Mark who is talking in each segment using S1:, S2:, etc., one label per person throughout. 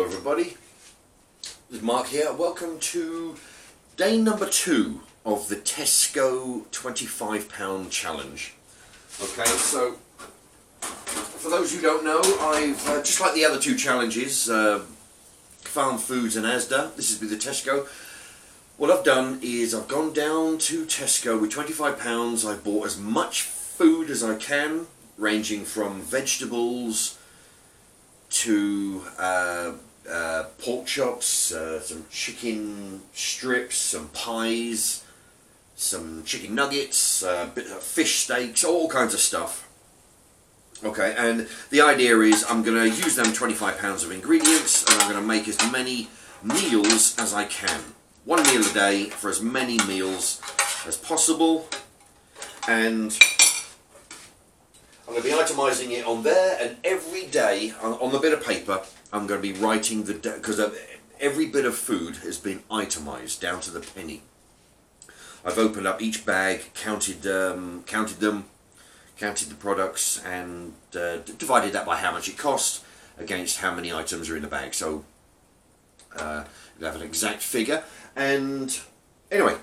S1: Hello everybody, this is Mark here. Welcome to day number 2 of the Tesco £25 challenge. Okay, so for those who don't know, I've just like the other 2 challenges, Farm Foods and Asda, this is with the Tesco. What I've done is I've gone down to Tesco with £25. I've bought as much food as I can, ranging from vegetables to pork chops, some chicken strips, some pies, some chicken nuggets, fish steaks, all kinds of stuff. Okay, and the idea is I'm going to use them £25 of ingredients and I'm going to make as many meals as I can. 1 meal a day for as many meals as possible, and I'm going to be itemising it on there, and every day on the bit of paper I'm going to be writing the day, because every bit of food has been itemised down to the penny. I've opened up each bag, counted them, counted the products, and divided that by how much it cost against how many items are in the bag. So you'll have an exact figure. And anyway,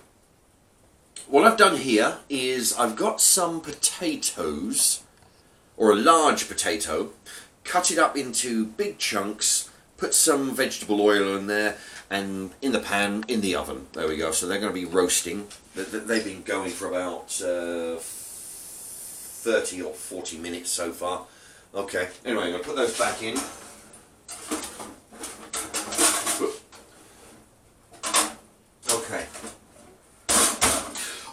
S1: what I've done here is I've got some potatoes, or a large potato, cut it up into big chunks, put some vegetable oil in there, and in the pan, in the oven. There we go. So they're going to be roasting. They've been going for about 30 or 40 minutes so far. Okay, anyway, I'm going to put those back in. Okay.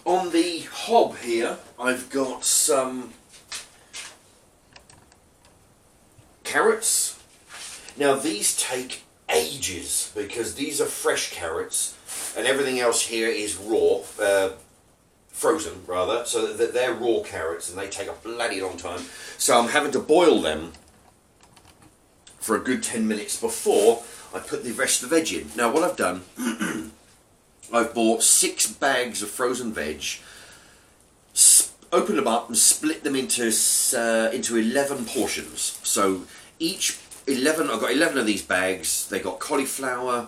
S1: On the hob here, I've got some carrots. Now these take ages because these are fresh carrots and everything else here is raw, frozen rather, so that they're raw carrots and they take a bloody long time. So I'm having to boil them for a good 10 minutes before I put the rest of the veg in. Now what I've done, I've bought 6 bags of frozen veg, opened them up and split them into 11 portions. So each 11, I've got 11 of these bags. They got cauliflower,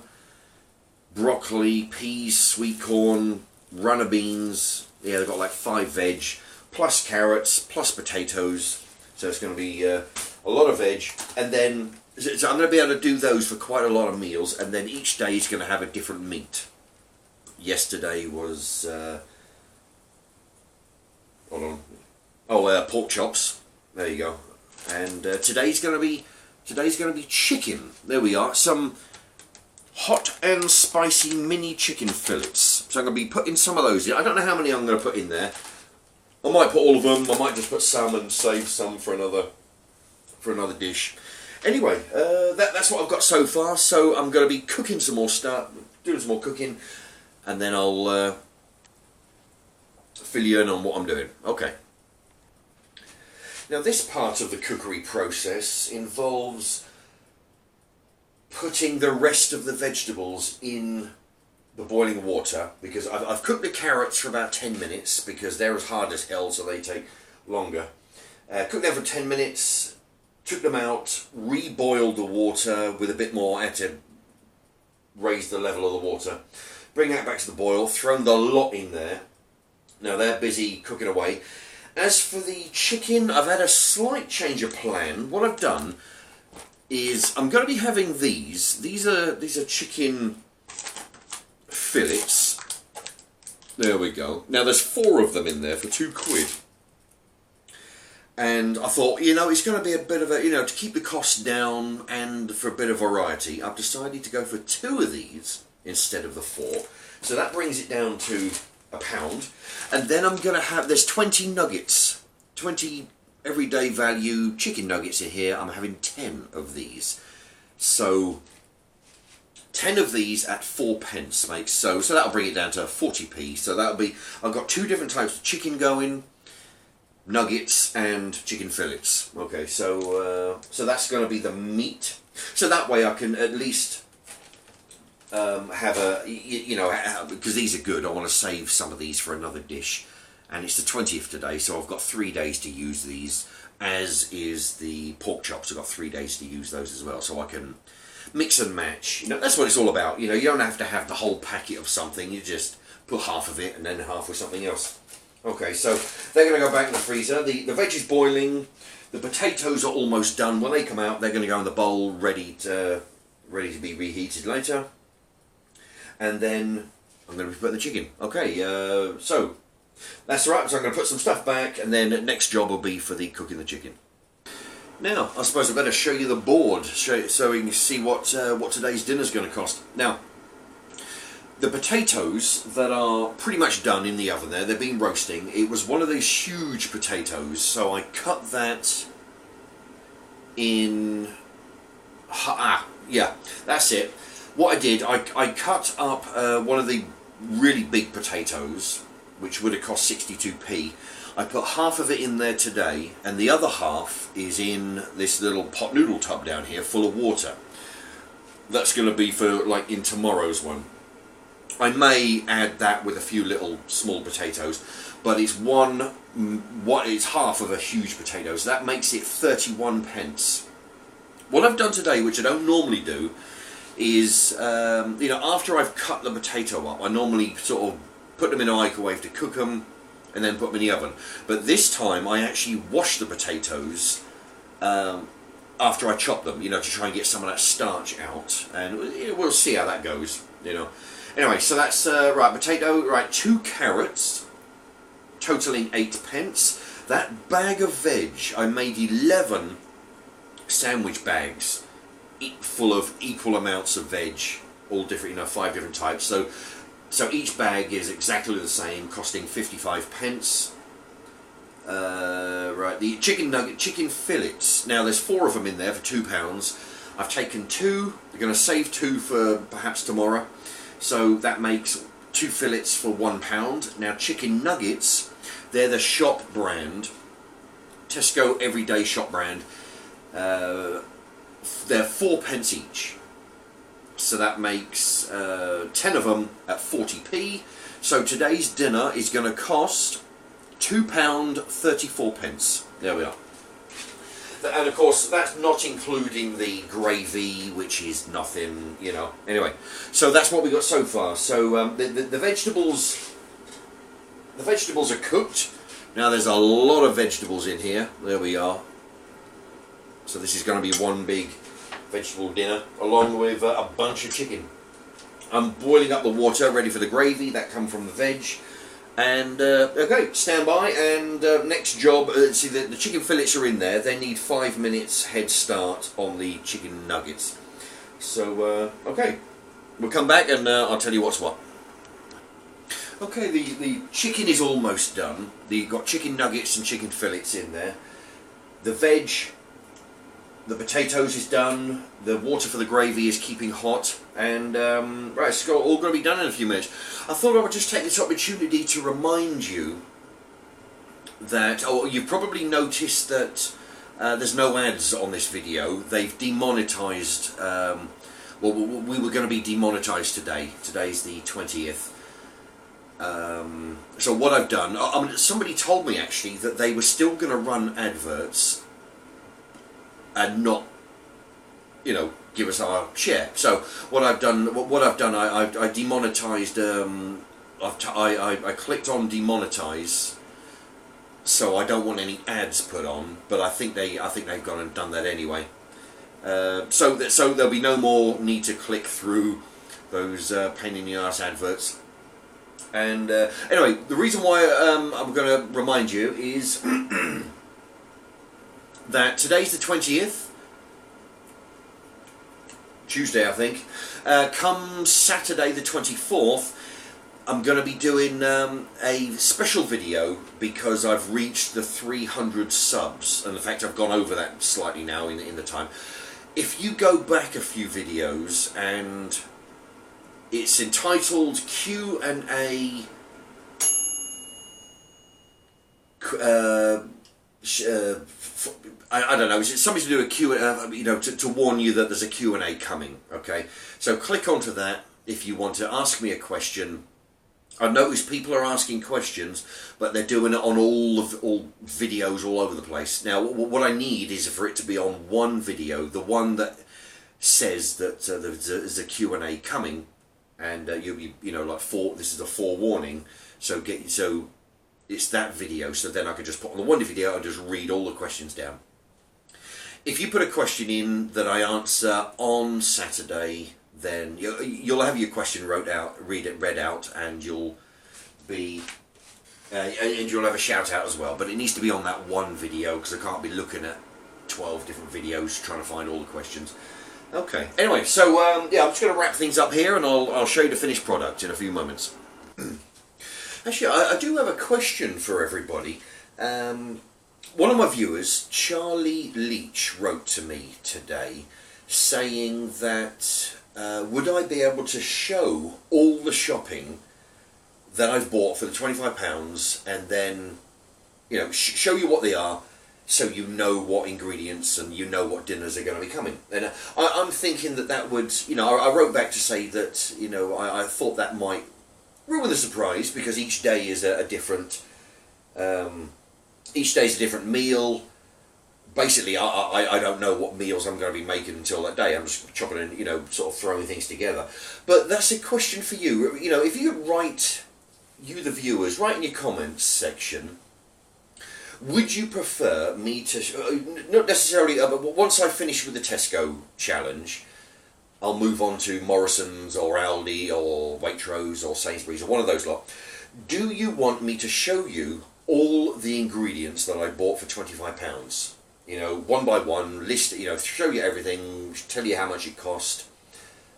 S1: broccoli, peas, sweet corn, runner beans. Yeah, they've got like 5 veg, plus carrots, plus potatoes. So it's going to be a lot of veg. And then, so I'm going to be able to do those for quite a lot of meals. And then each day is going to have a different meat. Yesterday was, hold on. Oh, pork chops. There you go. And today's going to be chicken. There we are. Some hot and spicy mini chicken fillets. So I'm going to be putting some of those in. I don't know how many I'm going to put in there. I might put all of them. I might just put some and save some for another dish. Anyway, that's what I've got so far. So I'm going to be cooking some more stuff, doing some more cooking, and then I'll fill you in on what I'm doing. Okay. Now this part of the cookery process involves putting the rest of the vegetables in the boiling water, because I've cooked the carrots for about 10 minutes because they're as hard as hell, so they take longer. Cooked them for 10 minutes, took them out, reboiled the water with a bit more, I had to raise the level of the water, bring that back to the boil, thrown the lot in there. Now they're busy cooking away. As for the chicken, I've had a slight change of plan. What I've done is I'm going to be having these. These are chicken fillets. There we go. Now there's 4 of them in there for £2. And I thought, you know, it's going to be a bit of a, you know, to keep the costs down and for a bit of variety, I've decided to go for 2 of these instead of the 4. So that brings it down to £1, and then I'm going to have, there's 20 nuggets, 20 everyday value chicken nuggets in here. I'm having 10 of these, so 10 of these at 4p makes, so that'll bring it down to 40p. So that'll be, I've got 2 different types of chicken going, nuggets and chicken fillets. Okay, so that's going to be the meat, so that way I can at least have a, you know, because these are good, I want to save some of these for another dish, and it's the 20th today, so I've got 3 days to use these. as is the pork chops. I've got 3 days to use those as well, so I can mix and match. You know, that's what it's all about. You know, you don't have to have the whole packet of something. You just put half of it and then half with something else. Okay, so they're going to go back in the freezer. The veg is boiling. The potatoes are almost done. When they come out, they're going to go in the bowl, ready to be reheated later. And then I'm going to be putting the chicken. Okay, so that's right. So I'm going to put some stuff back, and then the next job will be for the cooking the chicken. Now, I suppose I better show you the board, so we can see what today's dinner's going to cost. Now, the potatoes that are pretty much done in the oven there, they've been roasting. It was one of these huge potatoes, so I cut that in... yeah, that's it. What I did, I cut up one of the really big potatoes, which would have cost 62p. I put half of it in there today, and the other half is in this little pot noodle tub down here full of water. That's going to be for, like, in tomorrow's one. I may add that with a few little small potatoes, but it's it's half of a huge potato, so that makes it 31 pence. What I've done today, which I don't normally do, is, you know, after I've cut the potato up, I normally sort of put them in a microwave to cook them, and then put them in the oven. But this time I actually wash the potatoes after I chop them, you know, to try and get some of that starch out, and we'll see how that goes, you know. Anyway, so that's right, potato, right, 2 carrots, totaling 8 pence. That bag of veg, I made 11 sandwich bags full of equal amounts of veg, all different, you know, 5 different types. So each bag is exactly the same, costing 55 pence. Right, the chicken fillets. Now there's 4 of them in there for £2. I've taken 2. We're going to save 2 for perhaps tomorrow. So that makes 2 fillets for £1. Now chicken nuggets, they're the shop brand, Tesco everyday shop brand. They're 4 pence each. So that makes 10 of them at 40p. So today's dinner is going to cost £2.34. There we are. And of course, that's not including the gravy, which is nothing, you know. Anyway, so that's what we got so far. So the vegetables are cooked. Now there's a lot of vegetables in here. There we are. So this is going to be one big vegetable dinner, along with a bunch of chicken. I'm boiling up the water, ready for the gravy. That come from the veg. And okay, stand by, and next job, see the chicken fillets are in there. They need 5 minutes head start on the chicken nuggets. So okay, we'll come back and I'll tell you what's what. Okay, the chicken is almost done. You've got chicken nuggets and chicken fillets in there. The veg, the potatoes is done. The water for the gravy is keeping hot, and right, it's all going to be done in a few minutes. I thought I would just take this opportunity to remind you that, you've probably noticed that there's no ads on this video. They've demonetized, well, we were going to be demonetized today. Today's the 20th. So what I've done, somebody told me actually that they were still going to run adverts and not, you know, give us our share. So what I've done, I demonetized. I clicked on demonetize, so I don't want any ads put on. But I think they've gone and done that anyway. So there'll be no more need to click through those pain in the ass adverts. And anyway, the reason why I'm going to remind you is that today's the 20th. Tuesday, I think. Come Saturday the 24th, I'm going to be doing a special video because I've reached the 300 subs, and in fact I've gone over that slightly now in the time. If you go back a few videos, and it's entitled Q&A I don't know, it's something to do with Q&A, you know, to warn you that there's a Q&A coming, okay? So click onto that if you want to ask me a question I noticed people are asking questions, but they're doing it on all videos all over the place. Now, what I need is for it to be on one video, the one that says that there's a Q&A coming, and you know, like this is a forewarning. So it's that video. So then I could just put on the one video and just read all the questions down. If you put a question in that I answer on Saturday, then you'll have your question read out, and you'll have a shout out as well. But it needs to be on that one video, because I can't be looking at 12 different videos trying to find all the questions. Okay. Anyway, so yeah, I'm just going to wrap things up here, and I'll show you the finished product in a few moments. Actually, I do have a question for everybody. One of my viewers, Charlie Leach, wrote to me today saying that would I be able to show all the shopping that I've bought for the £25, and then, you know, show you what they are, so you know what ingredients and you know what dinners are going to be coming. And I'm thinking that would, you know, I wrote back to say that, you know, I thought that might ruin the surprise, because each day is a different, each day is a different meal. Basically, I don't know what meals I'm going to be making until that day. I'm just chopping and, you know, sort of throwing things together. But that's a question for you. You know, if you write, you the viewers, write in your comments section, would you prefer me to, not necessarily, but once I finish with the Tesco challenge, I'll move on to Morrison's or Aldi or Waitrose or Sainsbury's or one of those lot. Do you want me to show you all the ingredients that I bought for £25? You know, one by one, list it, you know, show you everything, tell you how much it cost,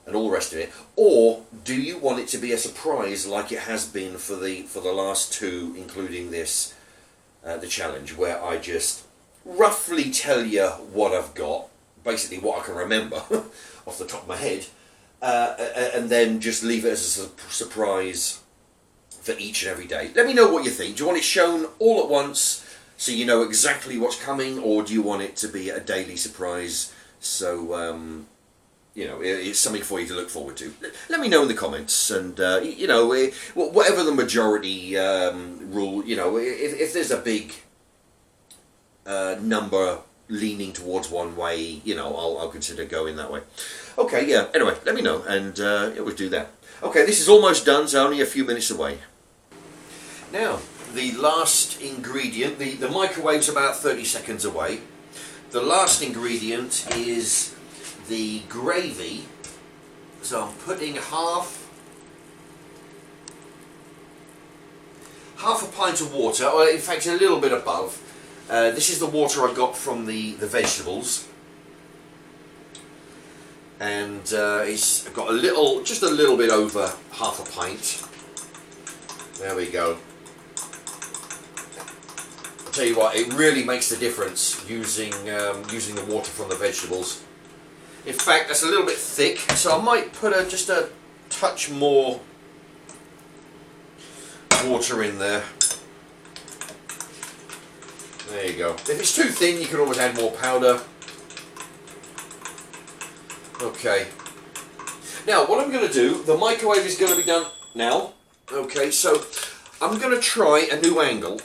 S1: and all the rest of it. Or do you want it to be a surprise, like it has been for the last two, including this, the challenge, where I just roughly tell you what I've got, basically what I can remember off the top of my head, and then just leave it as a surprise for each and every day? Let me know what you think. Do you want it shown all at once, so you know exactly what's coming, or do you want it to be a daily surprise, so you know, it's something for you to look forward to? Let me know in the comments, and you know, whatever the majority rule, you know, if there's a big number leaning towards one way, you know, I'll consider going that way. Okay, yeah, anyway, let me know, and yeah, we'll do that. Okay, this is almost done, so only a few minutes away. Now, the last ingredient, the microwave's about 30 seconds away. The last ingredient is the gravy. So I'm putting half a pint of water, or in fact a little bit above. This is the water I got from the vegetables, and it's got just a little bit over half a pint. There we go. I'll tell you what, it really makes the difference using the water from the vegetables. In fact, that's a little bit thick, so I might put just a touch more water in there. There you go. If it's too thin, you can always add more powder. Okay. Now, what I'm going to do, the microwave is going to be done now. Okay, so I'm going to try a new angle.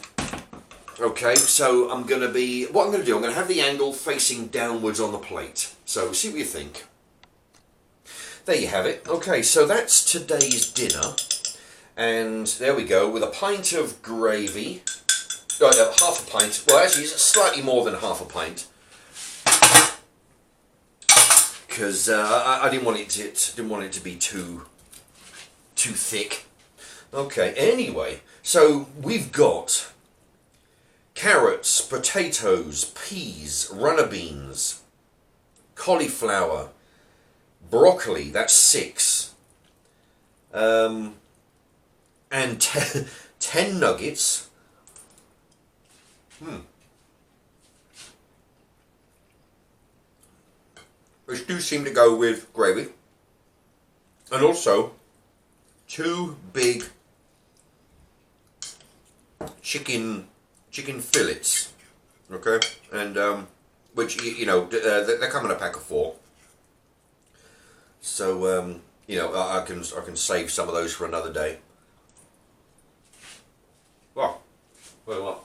S1: Okay, so what I'm going to do, I'm going to have the angle facing downwards on the plate. So, see what you think. There you have it. Okay, so that's today's dinner. And there we go, with a pint of gravy. Half a pint. Well, actually, it's slightly more than half a pint, because I didn't want it to be too thick. Okay. Anyway, so we've got carrots, potatoes, peas, runner beans, cauliflower, broccoli. That's 6. And 10 nuggets. Which do seem to go with gravy. And also 2 big chicken fillets. Okay, and which you know they come in a pack of 4. So you know, I can save some of those for another day. Tell you what.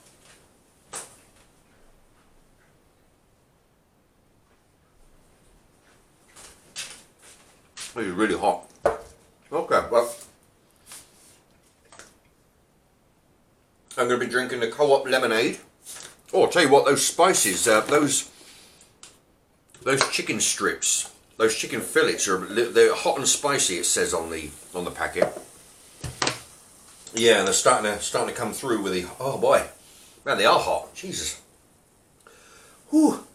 S1: This is really hot. Okay, well, I'm going to be drinking the Co-op lemonade. Oh, I'll tell you what, those spices, those chicken strips, those chicken fillets they're hot and spicy. It says on the packet. Yeah, they're starting to come through with the. Oh boy, man, they are hot. Jesus. Whew.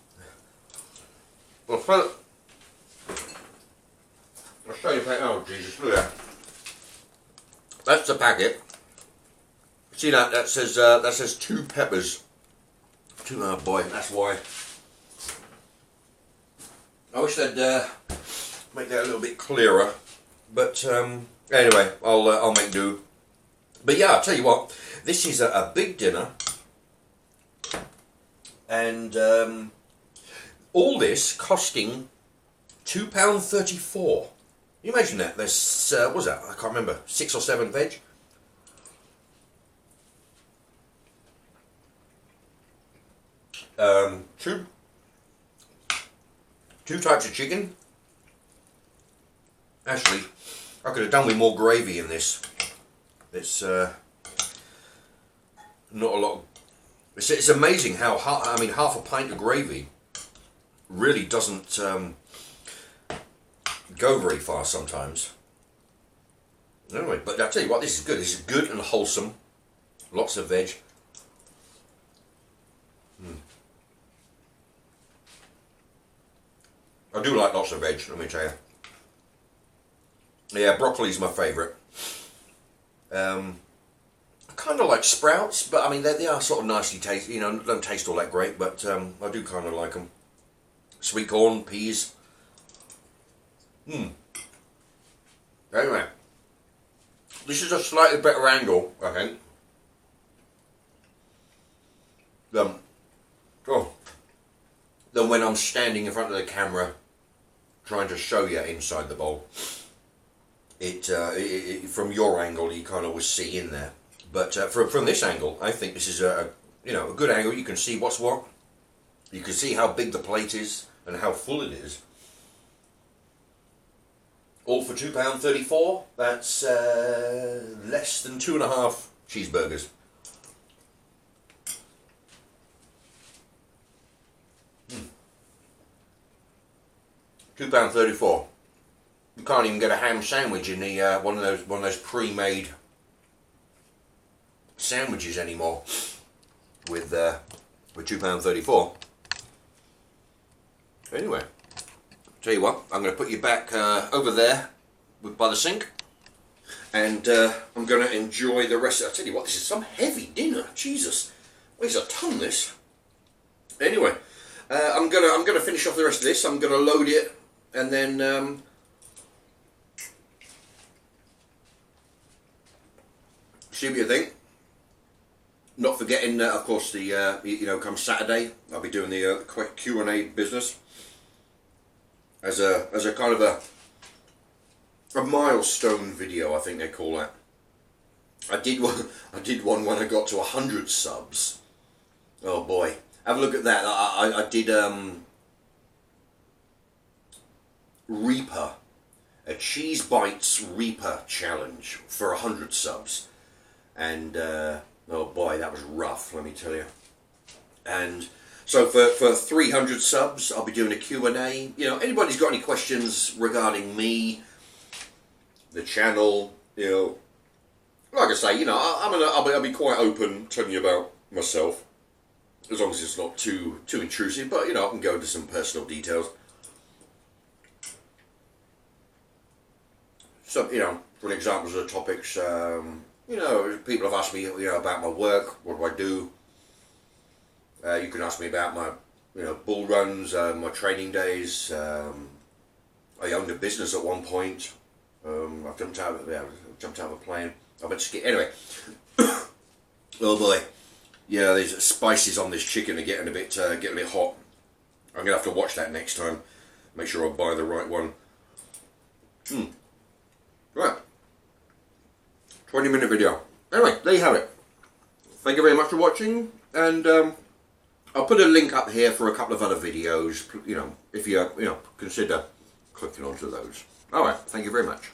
S1: Well, I'll show you. Oh Jesus, look at that. That's the packet. See that? That says 2 peppers. Oh boy, that's why. I wish they'd make that a little bit clearer. But anyway, I'll make do. But yeah, I'll tell you what. This is a big dinner, and all this costing £2.34. Can you imagine that? There's what was that? I can't remember. 6 or 7 veg. Two types of chicken. Actually, I could have done with more gravy in this. It's not a lot. It's amazing how half a pint of gravy really doesn't go very far sometimes. Anyway, but I'll tell you what, this is good. This is good and wholesome. Lots of veg. I do like lots of veg, let me tell you. Yeah, broccoli's my favourite. I kind of like sprouts, but I mean they are sort of nicely tasty. You know, don't taste all that great, but I do kind of like them. Sweet corn, peas. Anyway, this is a slightly better angle, I think. Than when I'm standing in front of the camera trying to show you inside the bowl. From your angle you can't always see in there, but from this angle I think this is a good angle. You can see what's what. You can see how big the plate is and how full it is. All for £2.34. That's less than 2.5 cheeseburgers. £2.34. You can't even get a ham sandwich in the one of those pre-made sandwiches anymore with £2.34. Anyway, tell you what, I'm going to put you back over there by the sink, and I'm going to enjoy the rest. I tell you what, this is some heavy dinner. Jesus, weighs a ton. This. Anyway, I'm gonna finish off the rest of this. I'm going to load it, and then. See what you think. Not forgetting, of course, the come Saturday, I'll be doing the quick Q&A business as a kind of a milestone video, I think they call that. I did one when I got to 100 subs. Oh boy, have a look at that. I did Reaper, a Cheese Bites Reaper challenge for 100 subs. And oh boy, that was rough, let me tell you. And so for 300 subs, I'll be doing a Q&A. You know, anybody's got any questions regarding me, the channel, like I say, I'll be quite open telling you about myself, as long as it's not too intrusive. But I can go into some personal details. So for examples of the topics. People have asked me, about my work. What do I do? You can ask me about my, bull runs, my training days. I owned a business at one point. I've jumped out of a plane. I went skiing. Anyway, oh boy, yeah, these spices on this chicken are getting a bit hot. I'm gonna have to watch that next time. Make sure I buy the right one. Right. 20-minute video. Anyway, there you have it. thank you very much for watching, and I'll put a link up here for a couple of other videos, if you consider clicking onto those. Alright, thank you very much.